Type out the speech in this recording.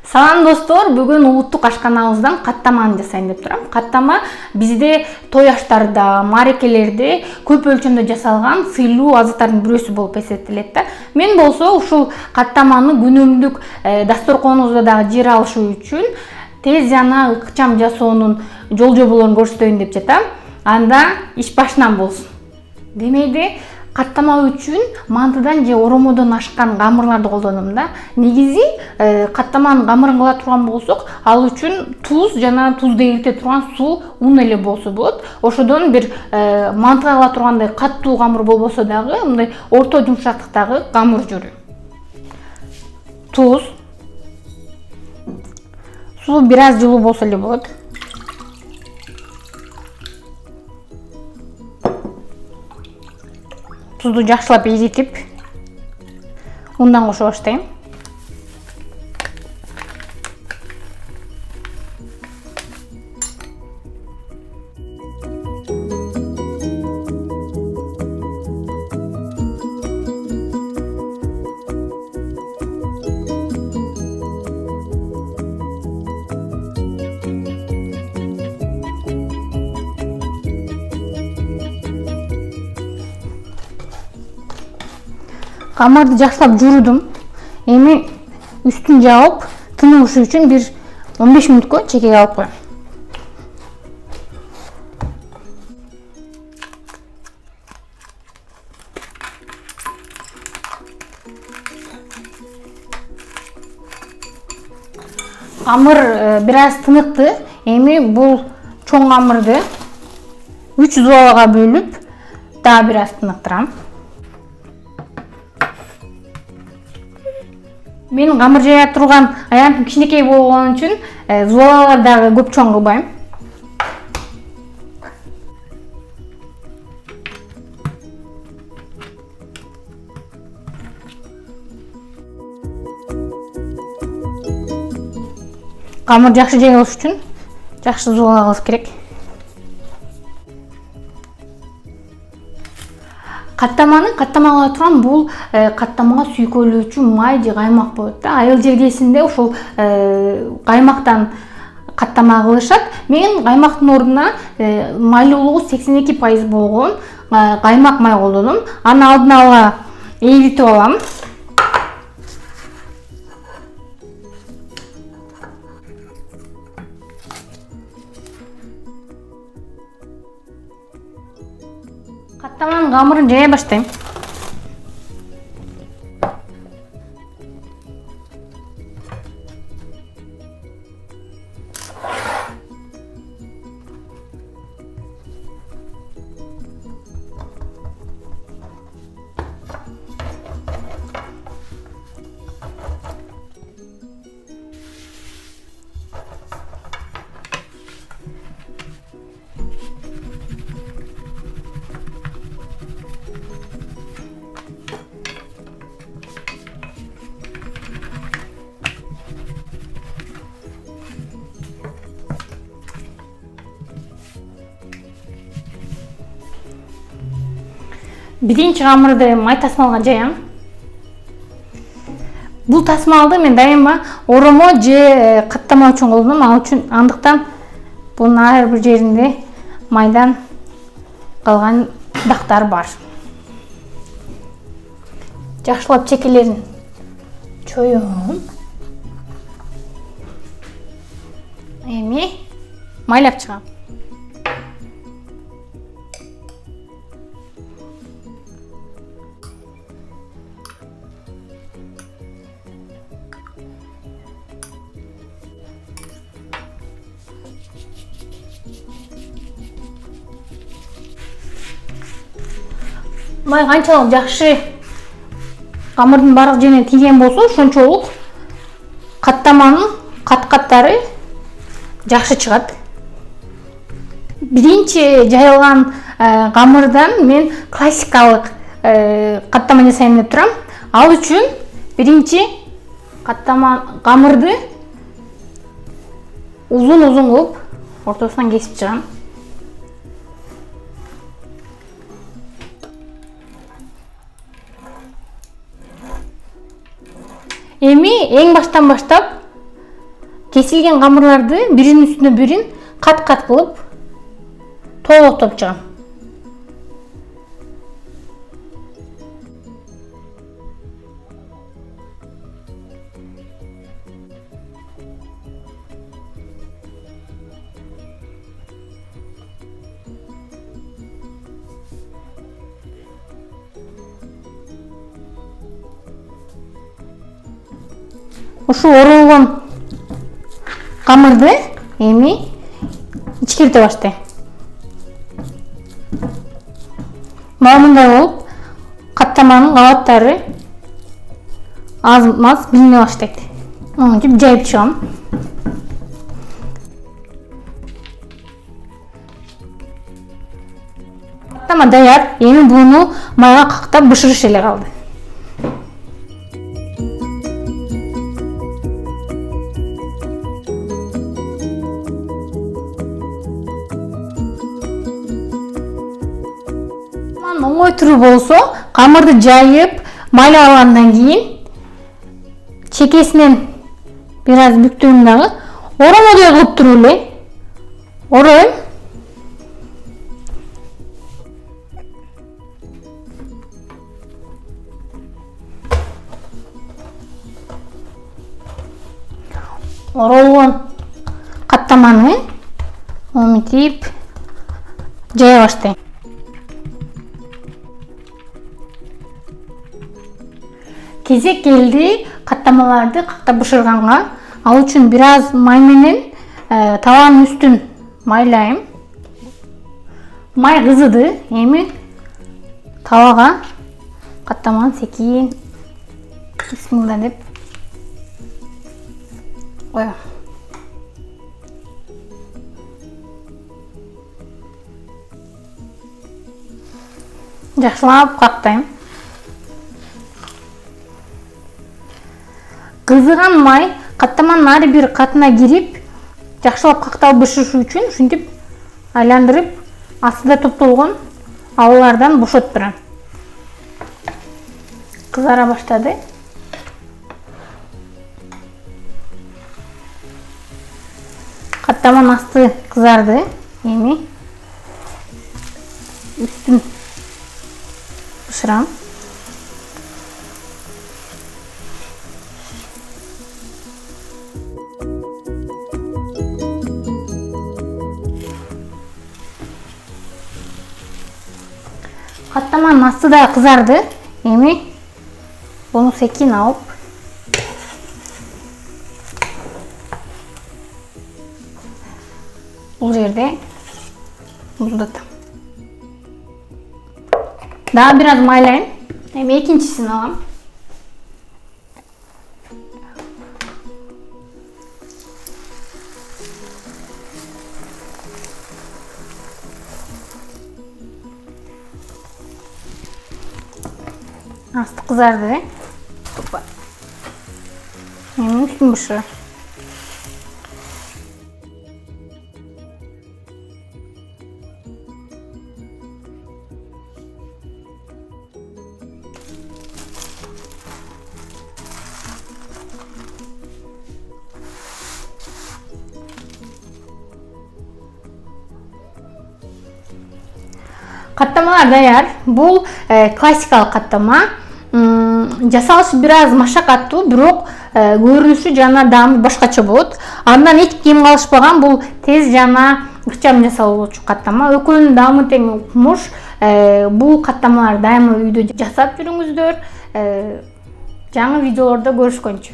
Салам достор, бүгүн улуттук ашканабыздан каттаманы жасайын деп турам. Каттама бизде той аштарда, маарекелерде көп өлчөмдө жасалган сыйлуу азыктардын бирөөсү болуп эсептелет да. Мен болсо ушул каттаманы күнүмдүк дасторконубузда дагы жер алышы үчүн тез жана ыкчам жасоонун жол жоболорун көрсөтөйүн деп жатам. Анда иш башынан болсун. Демейде каттама үчүн мантыдан же оромодон ашкан камырларды колдоном да. Негизи каттаманын камырын кыла турган болсок, ал үчүн туз жана тузду эрите турган суу, ун эле болсо болот. Ошодон бир мантыга кыла тургандай каттуу камыр болбосо дагы, мындай орто жумшактыктагы камыр жүрү. Туз. Суу бир аз жылуу болсо эле болот. Тузду жакшылап эритип, ундан кошо баштайм. Камырды жакшылап жуурдум. Эми үстүн жаап, тыныгышы үчүн бир 15 мүнөткө чекеге алып коем. Камыр бир аз тыныкты. Эми бул чоң камырды 3 зуалага бөлүп, дагы бир аз тыныктырам. Мен камыр жая турган аянтым кичинекей болгон үчүн зуалалар дагы көп чоң кылбайм. Камыр жакшы жайылыш үчүн жакшы зуала кылыш керек. Каттама кыла турган бул каттамага сүйкөлүүчү май же каймак болот да. Айыл жергесинде ушул каймактан каттама кылышат. Мен каймактын ордуна майлуулугу 82% болгон каймак май колдоном. Аны алдын ала эритип алам. Каттаманын камырын жая баштайм. Биринчи камырды май тасмалга жаям. Бул тасмалды мен дайыма оромо же каттама үчүн колдоном. Ал үчүн андыктан бунун ар бир жеринде майдан калган дактар бар. Жакшылап чекелерин чоём. Эми майлап чыгам. Май канчалык жакшы камырдын бардык жерине тийген болсо, ошончолук каттаманын кат-каттары жакшы чыгат. Биринчи жайылган камырдан мен классикалык каттама жасайм деп турам. Ал үчүн биринчи камырды узун-узун кылып ортосунан кесип чыгам. Эми эң баштан баштап Кесилген камырларды биринин үстүнө бирин кат-кат кылып тоолоктоп чыгам. Ушул оролгон камырды эми ичкирте баштайм. Мындай болуп, каттаманын кабаттары аз-маз билине баштайт. Монтип жайып чыгам. Каттама даяр. Эми буну майга кактап бышырыш эле калды. Оңой түрү болсо, камырды жайып, майлап алгандан кийин чекесинен бир аз бүктүрүм дагы, оромодой кылып туруп эле ороюм. Оролгон каттаманы момитип жая баштайм. Кезек келди каттамаларды кактап бышырганга. Ал үчүн бир аз май менен табанын үстүн майлайм. Май кызыды. Эми табага каттаманы секин бисмилла деп коём. Жакшылап кактайм. Кызыган май каттаманын ар бир катына кирип, жакшылап какталып бышышы үчүн ушинтип айландырып, астыда топтолгон абалардан бошотуп турам. Кызара баштады. Каттаманын асты кызарды. Эми үстүн бышырам. Каттаманын асты да кызарды. Эми буну секин алып бул жерде муздатам. Дагы бир аз майлайм. Эми экинчисин алам. Асты кызарды. Эми үстүн бышырам. Каттамалар даяр. Бул классикалык каттама. Жасалышы бир аз машакаттуу, бирок көрүнүшү жана даамы башкача болот. Андан эч кем калышпаган, бул тез жана ыкчам жасалуучу каттама. Экөөнүн даамы тең укмуш. Бул каттамалар дайыма үйдө жасап жүрүңүздөр. Жаңы видеолордо көрүшкөнчө.